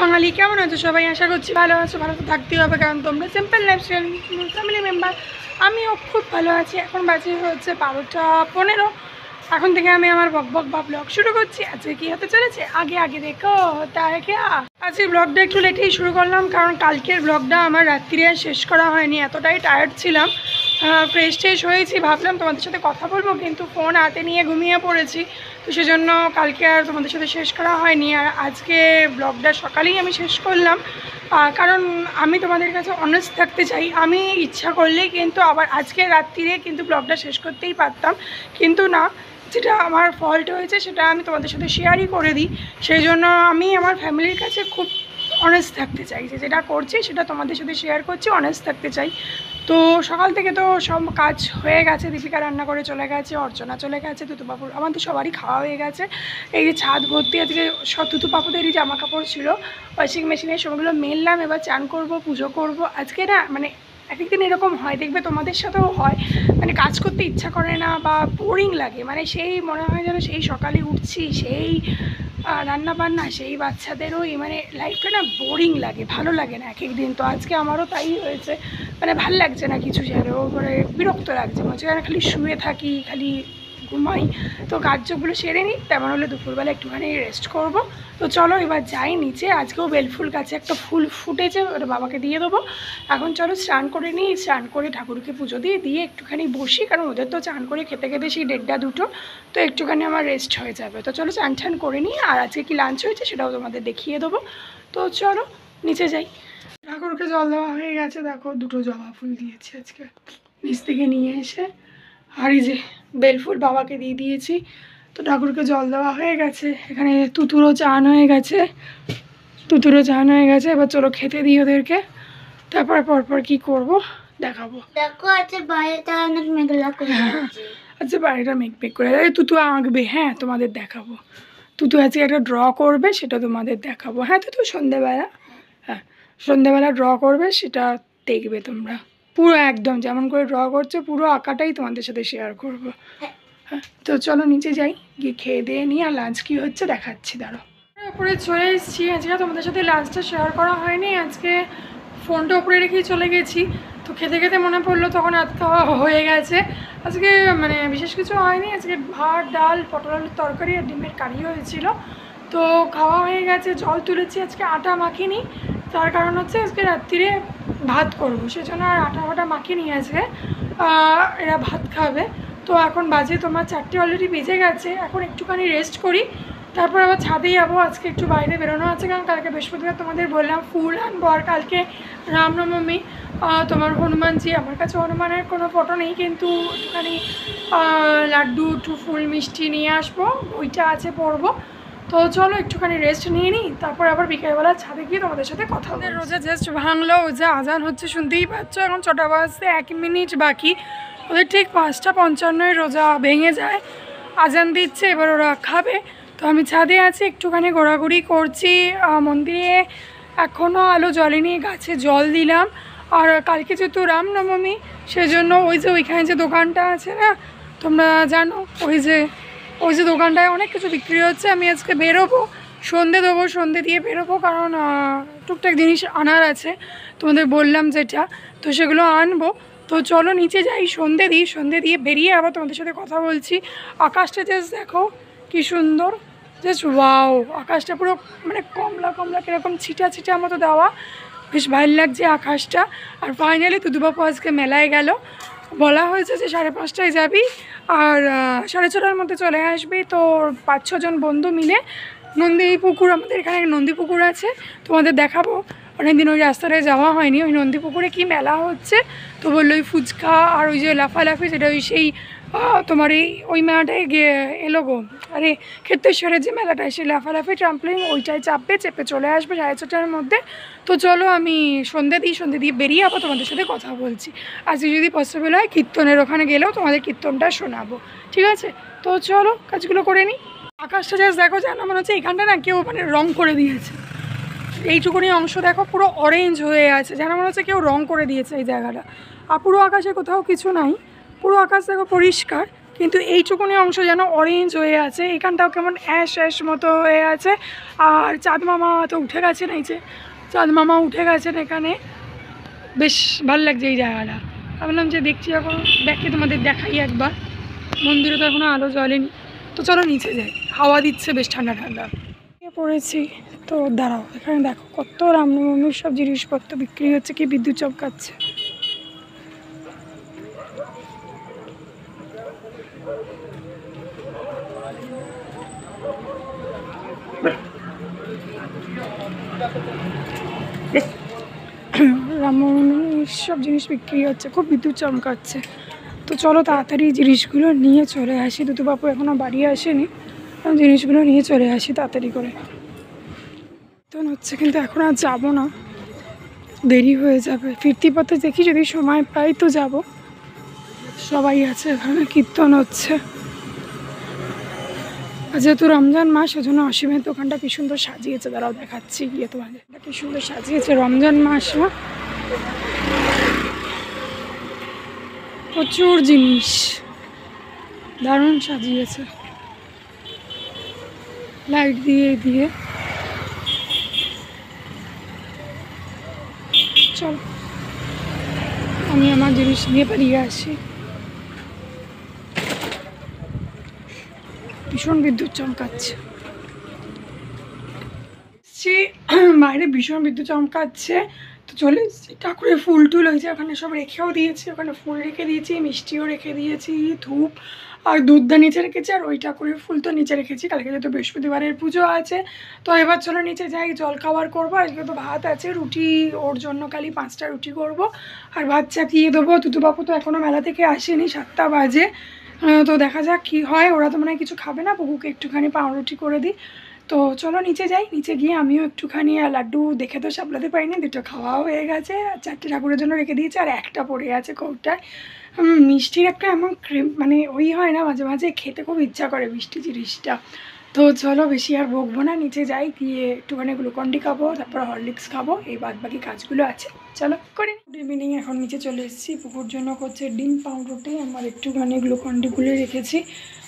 বাঙালি কেমন আছো সবাই? আশা করছি ভালো আছো। ভালো তো থাকতেই হবে, কারণ তোমরা সিম্পল লাইফস্টাইল ফ্যামিলি মেম্বার। আমিও খুব ভালো আছি। এখন বাজে হচ্ছে 12টা 15। এখন থেকে আমি আমার বক বা ব্লগ শুরু করছি। আজকে কি হতে চলেছে আগে আগে দেখো তাই কে। আজকে ব্লগটা একটু লেটেই শুরু করলাম, কারণ কালকের ব্লগটা আমার রাত্রিরে শেষ করা হয়নি, এতটাই টায়ার্ড ছিলাম। ফ্রেশ ট্রেশ হয়েছি, ভাবলাম তোমাদের সাথে কথা বলবো, কিন্তু ফোন হাতে নিয়ে ঘুমিয়ে পড়েছি। তো সেজন্য কালকে আর তোমাদের সাথে শেষ করা হয়নি। আর আজকে ব্লগটা সকালেই আমি শেষ করলাম, কারণ আমি তোমাদের কাছে অনেস্ট থাকতে চাই। আমি ইচ্ছা করলেই কিন্তু আবার আজকে রাত্রিরে কিন্তু ব্লগটা শেষ করতেই পারতাম, কিন্তু না, যেটা আমার ফল্ট হয়েছে সেটা আমি তোমাদের সাথে শেয়ারই করে দিই। সেই জন্য আমি আমার ফ্যামিলির কাছে খুব অনেস্ট থাকতে চাই, যে যেটা করছি সেটা তোমাদের সাথে শেয়ার করছি, অনেস্ট থাকতে চাই। তো সকাল থেকে তো সব কাজ হয়ে গেছে। দীপিকা রান্না করে চলে গেছে, অর্চনা চলে গেছে, তুতুবাবুর আমাদের সবারই খাওয়া হয়ে গেছে। এই যে ছাদ ভর্তি আজকে সব তুতুপাপুদেরই জামা কাপড় ছিল, ওয়াশিং মেশিনে সেগুলো মেললাম। এবার চান করব, পুজো করব। আজকে না মানে এক একদিন এরকম হয়, দেখবে তোমাদের সাথেও হয়, মানে কাজ করতে ইচ্ছা করে না বা বোরিং লাগে। মানে সেই মনে হয় যেন সেই সকালে উঠছি, সেই রান্না বান্না, সেই বাচ্চাদেরও মানে লাইফটা না বোরিং লাগে, ভালো লাগে না এক এক দিন। তো আজকে আমারও তাই হয়েছে, মানে ভাল লাগছে না কিছু, যেন মানে বিরক্ত লাগছে, মনে হচ্ছে খালি শুয়ে থাকি, খালি ঘুমাই। তো কাজগুলো সেরে নিই, তেমন হলে দুপুরবেলা একটুখানি রেস্ট করব। তো চলো এবার যাই নিচে। আজকেও বেলফুল গাছে একটা ফুল ফুটেছে, ওটা বাবাকে দিয়ে দেবো। এখন চলো স্নান করে নিই, স্নান করে ঠাকুরকে পুজো দিয়ে একটুখানি বসি, কারণ ওদের তো চান করে খেতে খেতে সেই 1:30-2, তো একটুখানি আমার রেস্ট হয়ে যাবে। তো চলো চান ঠান করে নিই, আর আজকে কি লাঞ্চ হয়েছে সেটাও তোমাদের দেখিয়ে দেবো। তো চলো নিচে যাই। ঠাকুরকে জল দেওয়া হয়ে গেছে, দেখো 2টো জবা ফুল দিয়েছি আজকে নিচ থেকে নিয়ে এসে। আর এই যে বেলফুল বাবাকে দিয়ে দিয়েছি। তো ঠাকুরকে জল দেওয়া হয়ে গেছে। এখানে তুতুরও চান হয়ে গেছে, এবার চলো খেতে দিই ওদেরকে, তারপর পরপর কি করব দেখাবো। দেখো আজকে বাইরেটা অনেক মেঘলা করে আছে। আচ্ছা বাড়িটা মেঘ করে তুতু আঁকবে, হ্যাঁ তোমাদের দেখাবো। তুতু আজকে একটা ড্র করবে, সেটা তোমাদের দেখাবো। হ্যাঁ তুতু সন্ধ্যেবেলা, হ্যাঁ সন্ধ্যেবেলা ড্র করবে, সেটা দেখবে তোমরা পুরো একদম যেমন করে ড্র করছে, পুরো আঁকাটাই তোমাদের সাথে শেয়ার করবো। হ্যাঁ তো চলো নিচে যাই, গিয়ে খেয়ে দিয়ে নিই, আর লাঞ্চ কী হচ্ছে দেখাচ্ছি। দাঁড়ো উপরে চলে এসেছি। আজকে তোমাদের সাথে লাঞ্চটা শেয়ার করা হয়নি, আজকে ফোনটা উপরে রেখেই চলে গেছি। তো খেতে খেতে মনে পড়লো, তখন আর খাওয়া হয়ে গেছে। আজকে মানে বিশেষ কিছু হয়নি, আজকে ভাত ডাল পটল আলুর তরকারি আর ডিমের কারি হয়েছিল। তো খাওয়া হয়ে গেছে, জল তুলেছি। আজকে আটা মাখিনি, তার কারণ হচ্ছে আজকে রাত্রিরে ভাত করবো, সেজন্য আর আটা ফাটা মাখিনি আজকে। এরা ভাত খাবে। তো এখন বাজে তোমার 4টে অলরেডি বেজে গেছে। এখন একটুখানি রেস্ট করি, তারপর আবার ছাদে যাবো। আজকে একটু বাইরে বেরোনো আছে, কারণ কালকে বৃহস্পতিবার তোমাদের বললাম ফুল আনবো, আর কালকে রামনবমী। তোমার হনুমানজি, আমার কাছে হনুমানের কোনো ফটো নেই, কিন্তু একটুখানি লাড্ডু একটু ফুল মিষ্টি নিয়ে আসবো, ওইটা আছে পরবো। তো চলো একটুখানি রেস্ট নিয়ে নিই, তারপর আবার বিকেলবেলা ছাদে গিয়ে তোমাদের সাথে কথা হবে। রোজা জাস্ট ভাঙলো, যে আজান হচ্ছে শুনতেই পাচ্ছ। এখন 6টা বাজতে 1 মিনিট বাকি। ওদের ঠিক 5:55 রোজা ভেঙে যায়, আজান দিচ্ছে, এবার ওরা খাবে। তো আমি ছাদে আছি, একটুখানি ঘোরাঘুরি করছি। মন্দিরে এখনও আলো জ্বলেনি, গাছে জল দিলাম। আর কালকে যেহেতু রামনবমী, সেজন্য ওই যে ওইখানে যে দোকানটা আছে না, তোমরা জানো, ওই যে দোকানটায় অনেক কিছু বিক্রি হচ্ছে। আমি আজকে বেরোবো, সন্ধে দেবো, সন্ধে দিয়ে বেরোবো, কারণ টুকটাক জিনিস আনার আছে, তোমাদের বললাম যেটা, তো সেগুলো আনবো। তো চলো নিচে যাই, সন্ধে দিই, সন্ধে দিয়ে বেরিয়ে আবার তোমাদের সাথে কথা বলছি। আকাশটা জাস্ট দেখো কি সুন্দর, জাস্ট ওয়াও। আকাশটা পুরো মানে কমলা কমলা কীরকম ছিটা ছিটা মতো দেওয়া, বেশ ভালো লাগছে আকাশটা। আর ফাইনালি তুতুবাপু আজকে মেলায় গেল, বলা হয়েছে যে 5:30টায় যাবি, আর 6:30টার মধ্যে চলে আসবি। তো 5-6 জন বন্ধু মিলে নন্দীপুকুর, আমাদের এখানে নন্দীপুকুর আছে, তোমাদের দেখাবো। অনেকদিন ওই রাস্তাটায় যাওয়া হয়নি। ওই নন্দীপুকুরে কি মেলা হচ্ছে, তো বললো ওই ফুচকা আর ওই যে লাফালাফি, সেটা ওই সেই তোমার ওই মেলাটায় গিয়ে এলো গো, আরে ক্ষেত্রেশ্বরের যে মেলাটায়, সেই লাফালাফি ট্রাম্পলিং, ওইটায় চেপে চলে আসবে 6:30টার মধ্যে। তো চলো আমি সন্ধে দিয়ে বেরিয়ে আবার তোমাদের সাথে কথা বলছি। আজকে যদি পসিবল হয় কীর্তনের ওখানে গেলেও তোমাদের কীর্তনটা শোনাবো, ঠিক আছে? তো চলো কাজগুলো করে নিই। আকাশটা জাস্ট দেখো, যেন মনে হচ্ছে এখানটা না কেউ মানে রং করে দিয়েছে। এইটুকুনি অংশ দেখো পুরো অরেঞ্জ হয়ে আছে, যেন মনে হচ্ছে কেউ রং করে দিয়েছে এই জায়গাটা। আর পুরো আকাশে কোথাও কিছু নাই, পুরো আকাশ দেখো পরিষ্কার, কিন্তু এইটুকুনি অংশ যেন অরেঞ্জ হয়ে আছে, এখানটাও কেমন অ্যাশ অ্যাশ মতো হয়ে আছে। আর চাঁদ মামা তো উঠে গেছেন, এই যে চাঁদ মামা উঠে গেছেন এখানে। বেশ ভালো লাগছে এই জায়গাটা। ভাবলাম যে দেখছি এখন দেখে তোমাদের দেখাই একবার। মন্দিরে তো এখনও আলো জ্বলেনি, তো চলো নিচে যাই, হাওয়া দিচ্ছে বেশ ঠান্ডা ঠান্ডা। পড়েছি তো দাঁড়াও, এখানে দেখো কত রামনবমীর সব জিনিসপত্র বিক্রি হচ্ছে, কি বিদ্যুৎ চমকাচ্ছে। রামনবমীর সব জিনিস বিক্রি হচ্ছে, খুব বিদ্যুৎ চমকাচ্ছে। তো চলো তাড়াতাড়ি জিনিসগুলো নিয়ে চলে আসি, দুতু বাপু এখনও বাড়ি আসেনি, জিনিসগুলো নিয়ে চলে আসি তাড়াতাড়ি করে। তো হচ্ছে কিন্তু এখন আর যাবো না, দেরি হয়ে যাবে। ফিরতি পথে দেখি যদি সময় পাই তো যাব। সবাই আছে এখানে, কীর্তন হচ্ছে। আর যেহেতু রমজান মাস, সেজন্য অসীমের দোকানটা কি সুন্দর সাজিয়েছে, দাঁড়াও দেখাচ্ছি গিয়ে তোমাদের। কি সুন্দর সাজিয়েছে, রমজান মাস না, প্রচুর জিনিস দারুণ সাজিয়েছে লাইট দিয়ে দিয়ে। চল আমি আমার জিনিস নিয়ে পালিয়ে আসি। ভীষণ বিদ্যুৎ চমকাচ্ছে, বাইরে ভীষণ বিদ্যুৎ চমকাচ্ছে। তো চলে ঠাকুরের ফুল টুল হয়েছে, ওখানে সব রেখেও দিয়েছি, ওখানে ফুল রেখে দিয়েছি, মিষ্টিও রেখে দিয়েছি, ধূপ আর দুধটা নিচে রেখেছি, আর ওই ঠাকুরের ফুল তো নিচে রেখেছি। কালকে যেহেতু বৃহস্পতিবারের পুজো আছে, তো এবার চলো নিচে যাই, জল খাবার করবো। আজকে তো ভাত আছে, রুটি ওর জন্য খালি 5টা রুটি করব আর ভাত চাপিয়ে দেবো। তুতুবাপু তো এখনও মেলা থেকে আসেনি, 7টা বাজে। তো দেখা যাক কি হয়, ওরা তো মনে হয় কিছু খাবে না, বুকুকে একটুখানি পাউরুটি করে দিই। তো চলো নিচে যাই, নিচে গিয়ে আমিও একটুখানি লাড্ডু দেখে তো সামলাতে পারিনি, 2টো খাওয়াও হয়ে গেছে, আর 4টে ঠাকুরের জন্য রেখে দিয়েছি, আর একটা পড়ে আছে কৌটায়। মিষ্টির একটা এমন ক্রিম মানে ওই হয় না, মাঝে মাঝে খেতে খুব ইচ্ছা করে মিষ্টি জিনিসটা। তো চলো বেশি আর বকবো না, নিচে যাই, গিয়ে একটুখানি গ্লুকন্ডি খাবো, তারপর হরলিক্স খাবো, এই বাদ বাকি কাজগুলো আছে, চলো করি। গুড ইভিনিং, এখন নিচে চলে এসেছি। পুকুর জন্য করছে ডিম পাউরুটি, আমার একটুখানি গ্লুকন্ডি গুলে রেখেছি,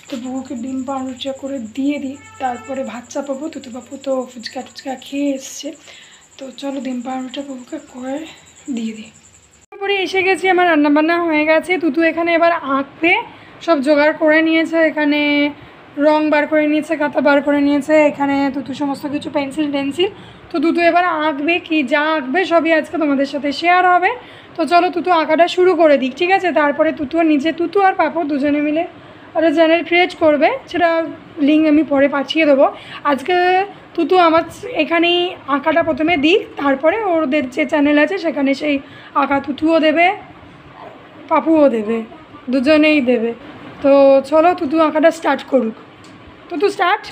তো বুকুকে ডিম পাউরুটিটা করে দিয়ে দিই, তারপরে ভাত চাপাবো। তুতুবাপু তো ফুচকা টুচকা খেয়ে এসছে, তো চলো ডিম পাউরুটিটা বুকুকে করে দিয়ে দিই। তারপরে এসে গেছি, আমার রান্নাবান্না হয়ে গেছে। তুতু এখানে এবার আঁকবে, সব জোগাড় করে নিয়েছে, এখানে রং বার করে নিয়েছে, খাতা বার করে নিয়েছে, এখানে তুতু সমস্ত কিছু পেন্সিল টেন্সিল। তো তুতু এবার আঁকবে, কি যা আঁকবে সবই আজকে তোমাদের সাথে শেয়ার হবে। তো চলো তুতু আঁকাটা শুরু করে দিই, ঠিক আছে? তারপরে তুতু আর পাপু দুজনে মিলে একটা চ্যানেল ক্রিয়েট করবে, সেটা লিঙ্ক আমি পরে পাঠিয়ে দেবো। আজকে তুতু আমার এখানেই আঁকাটা প্রথমে দিক, তারপরে ওদের যে চ্যানেল আছে সেখানে সেই আঁকা তুতুও দেবে, পাপুও দেবে, দুজনেই দেবে। তো চলো তুতু আঁকাটা স্টার্ট করুক। তুতু স্টার্ট,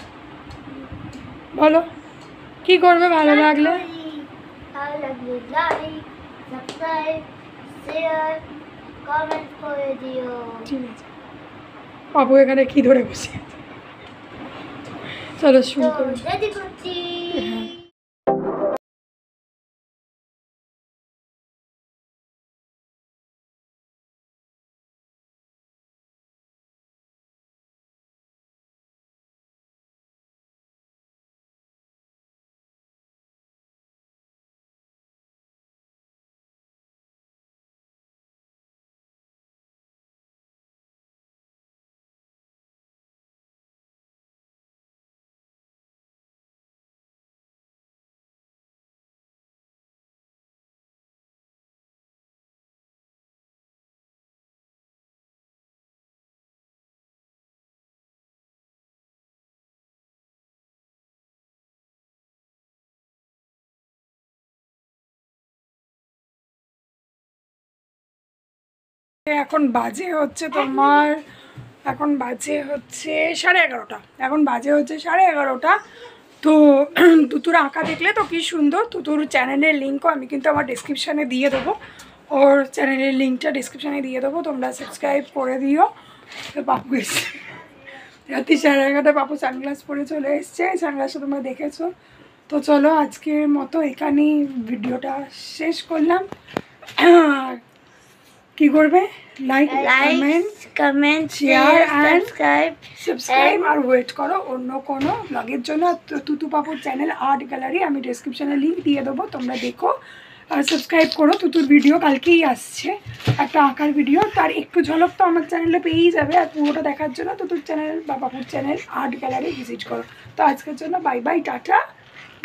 বলো কি করবে ভালো লাগলে। ভালো লাগলে লাইক, সাবস্ক্রাইব, শেয়ার, কমেন্ট করে দিও। ঠিক আছে, পাপু এখানে কি ধরে বসে আছে। চলো শুরু তো করি। রেডি করছি। এখন বাজে হচ্ছে তোমার, এখন বাজে হচ্ছে 11:30, এখন বাজে হচ্ছে 11:30। তো তুতুর আঁকা দেখলে তো কি সুন্দর, তুতুর চ্যানেলের লিঙ্কও আমি কিন্তু আমার ডিসক্রিপশানে দিয়ে দেবো, ওর চ্যানেলের লিঙ্কটা ডিসক্রিপশানে দিয়ে দেবো, তোমরা সাবস্ক্রাইব করে দিও। তো পাপু এসছে রাত্রি 11:30, পাপু সানগ্লাস পরে চলে এসছে, সানগ্লাসটা তোমরা দেখেছো। তো চলো আজকের মতো এখানেই ভিডিওটা শেষ করলাম। কি করবে? Like comment comment share and subscribe আর ওয়েট করো অন্য কোনো ব্লগের জন্য। তুতু পাপুর চ্যানেল আর্ট গ্যালারি, আমি ডেসক্রিপশনে লিঙ্ক দিয়ে দেবো, তোমরা দেখো আর সাবস্ক্রাইব করো। তুতুর ভিডিও কালকেই আসছে, একটা আঁকার ভিডিও, তার একটু ঝলক তো আমার চ্যানেলে পেয়েই যাবে। আর পুরোটা দেখার জন্য তুতুর চ্যানেল বা পাপুর চ্যানেল আর্ট গ্যালারি ভিজিট করো। তো আজকের জন্য bye bye, tata,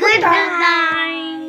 good night.